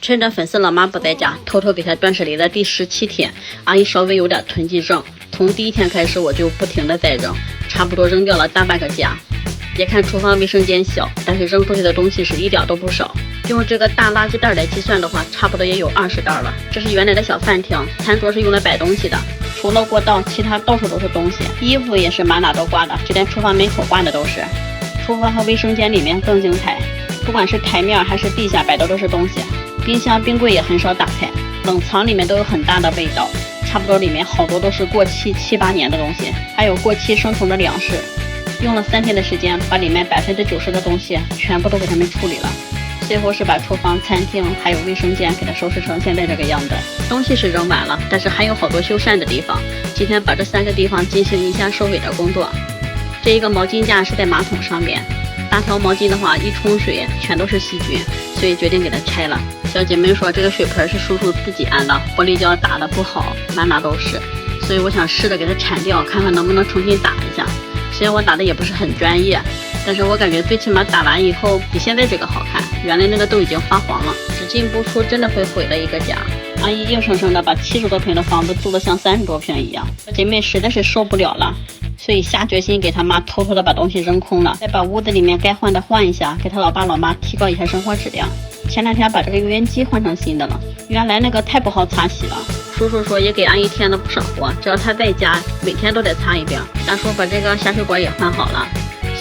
趁着粉丝老妈不在家，偷偷给她断舍离的第17天，阿姨稍微有点囤积症。从第1天开始，我就不停的在扔，差不多扔掉了大半个家。别看厨房卫生间小，但是扔出去的东西是一点都不少。用这个大垃圾袋来计算的话，差不多也有20袋了。这是原来的小饭厅，餐桌是用来摆东西的，除了过道，其他到处都是东西。衣服也是满哪都挂的，就连厨房门口挂的都是。厨房和卫生间里面更精彩，不管是台面还是地下摆的都是东西。冰箱、冰柜也很少打开，冷藏里面都有很大的味道，差不多里面好多都是过期7、8年的东西，还有过期生虫的粮食。用了3天的时间，把里面90%的东西全部都给他们处理了。最后是把厨房、餐厅还有卫生间给它收拾成现在这个样子。东西是扔完了，但是还有好多修缮的地方。今天把这3个地方进行一下收尾的工作。这一个毛巾架是在马桶上面，大条毛巾的话一冲水全都是细菌，所以决定给它拆了。小姐妹说这个水盆是叔叔自己安的，玻璃胶打的不好，满哪都是，所以我想试着给它铲掉，看看能不能重新打一下。虽然我打的也不是很专业，但是我感觉最起码打完以后比现在这个好看，原来那个都已经发黄了。只进不出真的会毁了一个家。阿姨硬生生的把70多平的房子租得像30多平一样，姐妹实在是受不了了，所以下决心给他妈偷偷的把东西扔空了，再把屋子里面该换的换一下，给他老爸老妈提高一下生活质量。前2天把这个油烟机换成新的了，原来那个太不好擦洗了。叔叔说也给阿姨添了不少活，只要她在家每天都得擦一遍。大叔把这个下水管也换好了。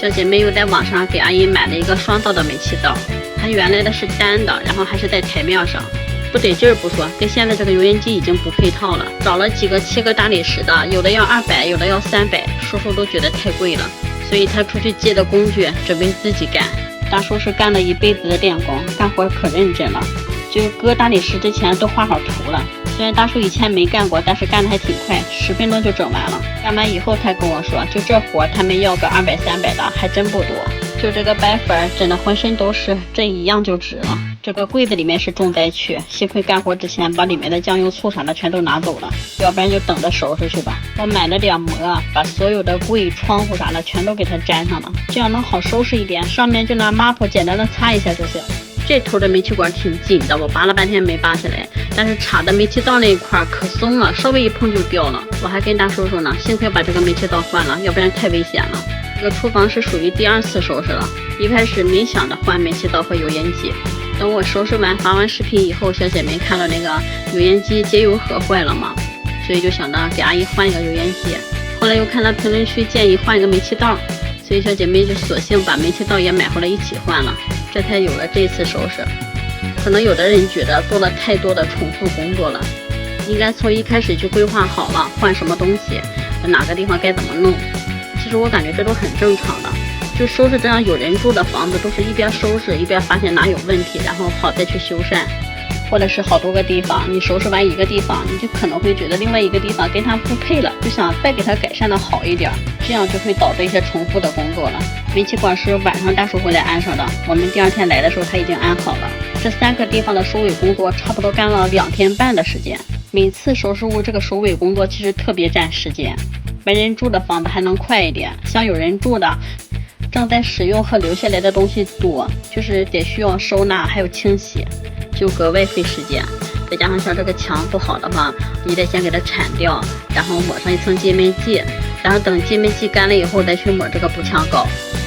小姐妹又在网上给阿姨买了一个双道的煤气灶，它原来的是单的，然后还是在台面上，不得劲儿不说，跟现在这个油烟机已经不配套了。找了几个7个大理石的，有的要200，有的要300，叔叔都觉得太贵了，所以他出去借的工具准备自己干。大叔是干了一辈子的电工，干活可认真了，就割大理石之前都画好图了。虽然大叔以前没干过，但是干得还挺快，10分钟就整完了。干完以后他跟我说，就这活他们要个200、300的，还真不多。就这个白粉真的浑身都是，这一样就值了。这个柜子里面是重灾区，幸亏干活之前把里面的酱油醋啥的全都拿走了，要不然就等着收拾去吧。我买了点膜，把所有的柜、窗户啥的全都给它粘上了，这样能好收拾一点，上面就拿抹布简单的擦一下就行。这头的煤气管挺紧的，我拔了半天没拔下来，但是插的煤气灶那一块可松了，稍微一碰就掉了。我还跟大叔说呢，幸亏把这个煤气灶换了，要不然太危险了。这个厨房是属于第2次收拾了，一开始没想着换煤气灶和油烟机，等我收拾完发完视频以后，小姐妹看到那个油烟机接油盒坏了嘛，所以就想到给阿姨换一个油烟机。后来又看到评论区建议换一个煤气灶，所以小姐妹就索性把煤气灶也买回来一起换了，这才有了这次收拾。可能有的人觉得做了太多的重复工作了，应该从一开始就规划好了换什么东西，哪个地方该怎么弄。其实我感觉这都很正常的，就收拾这样有人住的房子，都是一边收拾一边发现哪有问题，然后好再去修缮。或者是好多个地方，你收拾完一个地方，你就可能会觉得另外一个地方跟它不配了，就想再给它改善的好一点，这样就会导致一些重复的工作了。煤气管是晚上大叔回来安上的，我们第2天来的时候他已经安好了。这3个地方的收尾工作差不多干了2天半的时间。每次收拾屋这个收尾工作其实特别占时间，没人住的房子还能快一点，像有人住的正在使用和留下来的东西多，就是得需要收纳还有清洗，就格外费时间。再加上像这个墙不好的话，你得先给它铲掉，然后抹上一层界面剂，然后等界面剂干了以后再去抹这个补墙膏。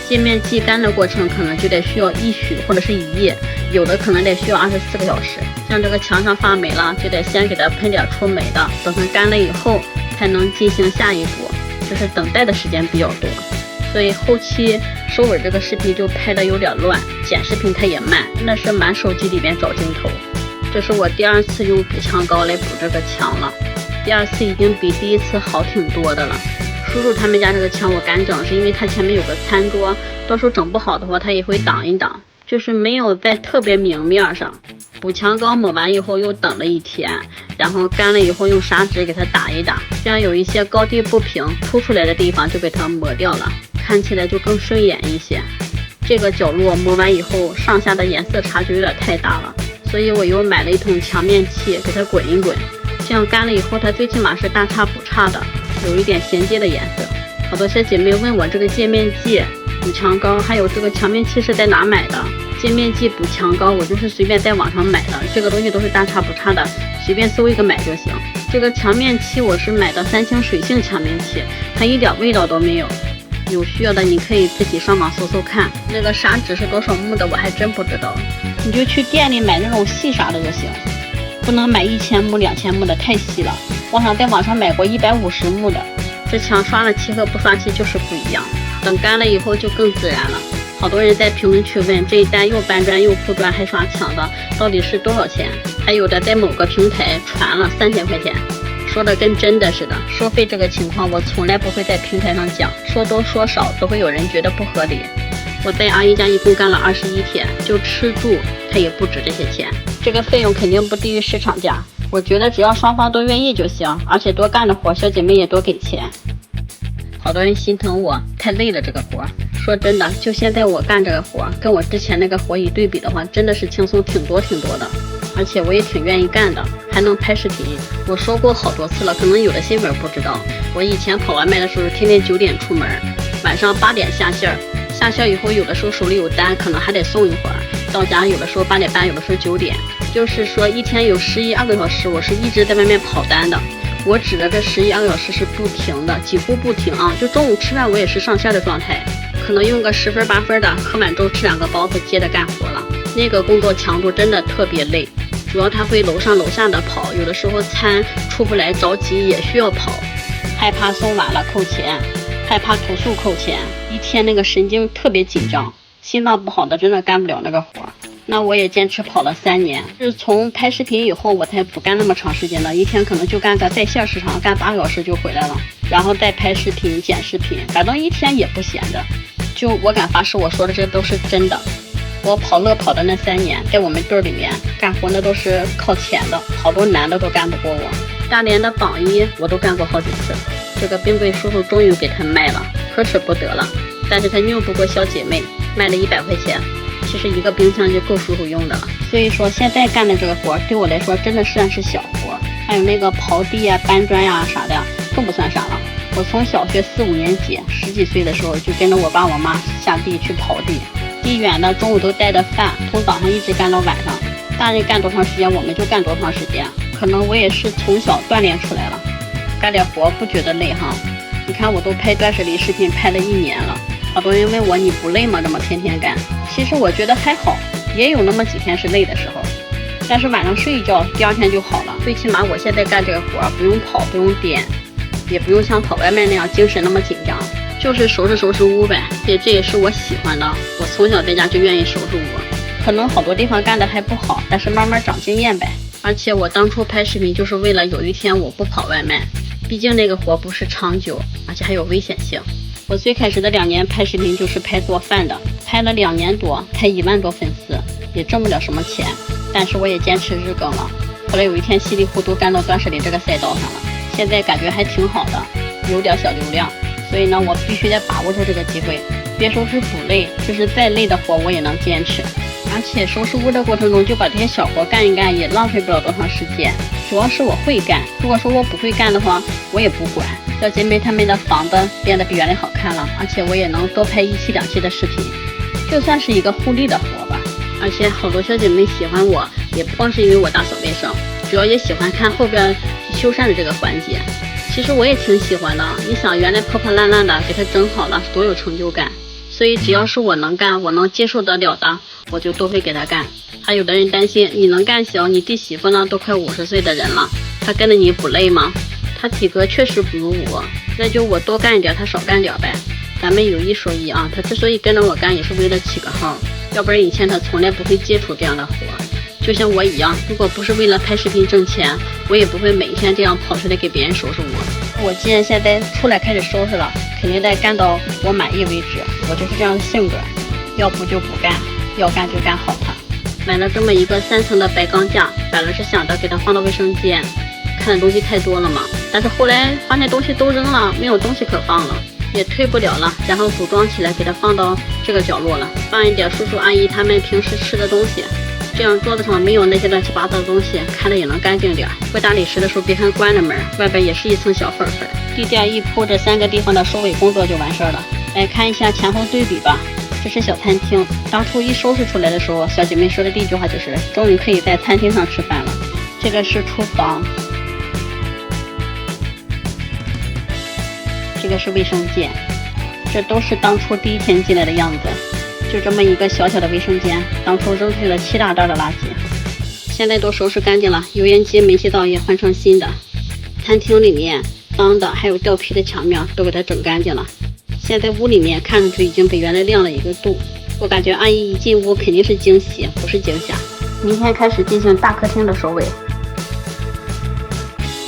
界面剂干的过程可能就得需要1宿或者是1夜，有的可能得需要24个小时。像这个墙上发霉了，就得先给它喷点除霉的，等它干了以后才能进行下一步，就是等待的时间比较多。所以后期收尾这个视频就拍的有点乱，剪视频它也慢，那是满手机里面找镜头。这是我第2次用补墙膏来补这个墙了，第2次已经比第1次好挺多的了。叔叔他们家这个墙我敢整，是因为它前面有个餐桌，到时候整不好的话它也会挡一挡，就是没有在特别明面上。补墙膏抹完以后又等了1天，然后干了以后用砂纸给它打一打，这样有一些高低不平凸出来的地方就给它抹掉了，看起来就更顺眼一些。这个角落抹完以后上下的颜色差距有点太大了，所以我又买了一桶墙面漆给它滚一滚，这样干了以后它最起码是大差不差的，有一点衔接的颜色。好多小姐妹问我这个界面剂、补墙膏还有这个墙面漆是在哪买的，洁面剂补墙膏，我就是随便在网上买的，这个东西都是大差不差的，随便搜一个买就行。这个墙面漆我是买的三星水性墙面漆，它一点味道都没有。有需要的你可以自己上网搜搜看，那个砂纸是多少目的我还真不知道，你就去店里买那种细砂的就行，不能买1000目、2000目的，太细了。在网上买过150目的，这墙刷了漆和不刷漆就是不一样，等干了以后就更自然了。好多人在评论区问这一单又搬砖又铺砖还刷墙的到底是多少钱，还有的在某个平台传了3000块钱，说的跟真的似的。收费这个情况我从来不会在平台上讲，说多说少都会有人觉得不合理。我在阿姨家一共干了21天，就吃住它也不止这些钱，这个费用肯定不低于市场价。我觉得只要双方都愿意就行，而且多干的活小姐妹也多给钱。好多人心疼我太累了这个活，说真的，就现在我干这个活跟我之前那个活一对比的话，真的是轻松挺多的，而且我也挺愿意干的，还能拍视频。我说过好多次了，可能有的新粉不知道，我以前跑外卖的时候天天9点出门，晚上8点下线，下线以后有的时候手里有单，可能还得送一会儿，到家有的时候8点半，有的时候9点，就是说一天有11、2个小时我是一直在外面跑单的。我指的这11、2个小时是不停的，几乎不停啊，就中午吃饭我也是上线的状态，可能用个10分8分的，喝完粥吃2个包子接着干活了。那个工作强度真的特别累，主要他会楼上楼下的跑，有的时候餐出不来着急也需要跑，害怕送晚了扣钱，害怕投诉扣钱，一天那个神经特别紧张，心脏不好的真的干不了那个活。那我也坚持跑了3年，是从拍视频以后我才不干那么长时间的，一天可能就干个在线时长，干8个小时就回来了，然后再拍视频剪视频，反正一天也不闲着。就我敢发誓我说的这都是真的。我跑乐跑的那3年，在我们队里面干活那都是靠前的，好多男的都干不过我。大连的榜1我都干过好几次，这个冰柜叔叔终于给他卖了，可耻不得了，但是他拗不过小姐妹，卖了100块钱，其实一个冰箱就够叔叔用的了。所以说现在干的这个活对我来说真的算是小活，还有那个刨地啊、搬砖呀啥的更不算啥了。我从小学4、5年级10几岁的时候就跟着我爸我妈下地去刨地，地远的中午都带着饭，从早上一直干到晚上，大人干多长时间我们就干多长时间，可能我也是从小锻炼出来了，干点活不觉得累哈。你看我都拍断舍离视频拍了1年了，好多人问我你不累吗？这么天天干，其实我觉得还好，也有那么几天是累的时候，但是晚上睡一觉第2天就好了。最起码我现在干这个活不用跑，不用颠，也不用像跑外卖那样精神那么紧张，就是收拾屋呗。这也是我喜欢的，我从小在家就愿意收拾屋，可能好多地方干的还不好，但是慢慢长经验呗。而且我当初拍视频就是为了有一天我不跑外卖，毕竟那个活不是长久，而且还有危险性。我最开始的2年拍视频就是拍做饭的，拍了2年多，才1万多粉丝，也挣不了什么钱，但是我也坚持日更了。后来有一天稀里糊涂干到断舍离这个赛道上了，现在感觉还挺好的，有点小流量，所以呢我必须得把握住这个机会，别说是不累，就是再累的活我也能坚持。而且收拾屋的过程中就把这些小活干一干，也浪费不了多长时间，主要是我会干，如果说我不会干的话我也不管。小姐妹她们的房子变得比原来好看了，而且我也能多拍1期2期的视频，就算是一个互利的活吧。而且好多小姐妹喜欢我，也不光是因为我打扫卫生，主要也喜欢看后边修缮的这个环节，其实我也挺喜欢的。你想原来破破烂烂的给它整好了，多有成就感。所以只要是我能干，我能接受得了的，我就都会给他干。还有的人担心你能干行，你弟媳妇呢都快50岁的人了，她跟着你不累吗？她体格确实不如我，那就我多干一点，她少干点呗。咱们有一说一啊，她之所以跟着我干也是为了起个号，要不然以前她从来不会接触这样的活。就像我一样，如果不是为了拍视频挣钱，我也不会每天这样跑出来给别人收拾我。我既然现在出来开始收拾了，肯定得干到我满意为止，我就是这样的性格，要不就不干，要干就干好它。买了这么一个3层的白钢架，本来是想着给它放到卫生间，看的东西太多了嘛，但是后来发现东西都扔了，没有东西可放了，也退不了了，然后组装起来给它放到这个角落了，放一点叔叔阿姨他们平时吃的东西，这样桌子上没有那些乱七八糟的东西，看着也能干净点。会打理时的时候别看关着门，外边也是一层小缝缝，地垫一铺，这3个地方的收尾工作就完事儿了。来看一下前后对比吧，这是小餐厅，当初一收拾出来的时候，小姐妹说的第一句话就是终于可以在餐厅上吃饭了。这个是厨房，这个是卫生间，这都是当初第一天进来的样子。就这么一个小小的卫生间，当初扔出去了7大袋的垃圾，现在都收拾干净了，油烟机、煤气灶也换成新的。餐厅里面脏的还有掉皮的墙面都给它整干净了。现在屋里面看上去已经比原来亮了1个度，我感觉阿姨一进屋肯定是惊喜，不是惊吓。明天开始进行大客厅的收尾。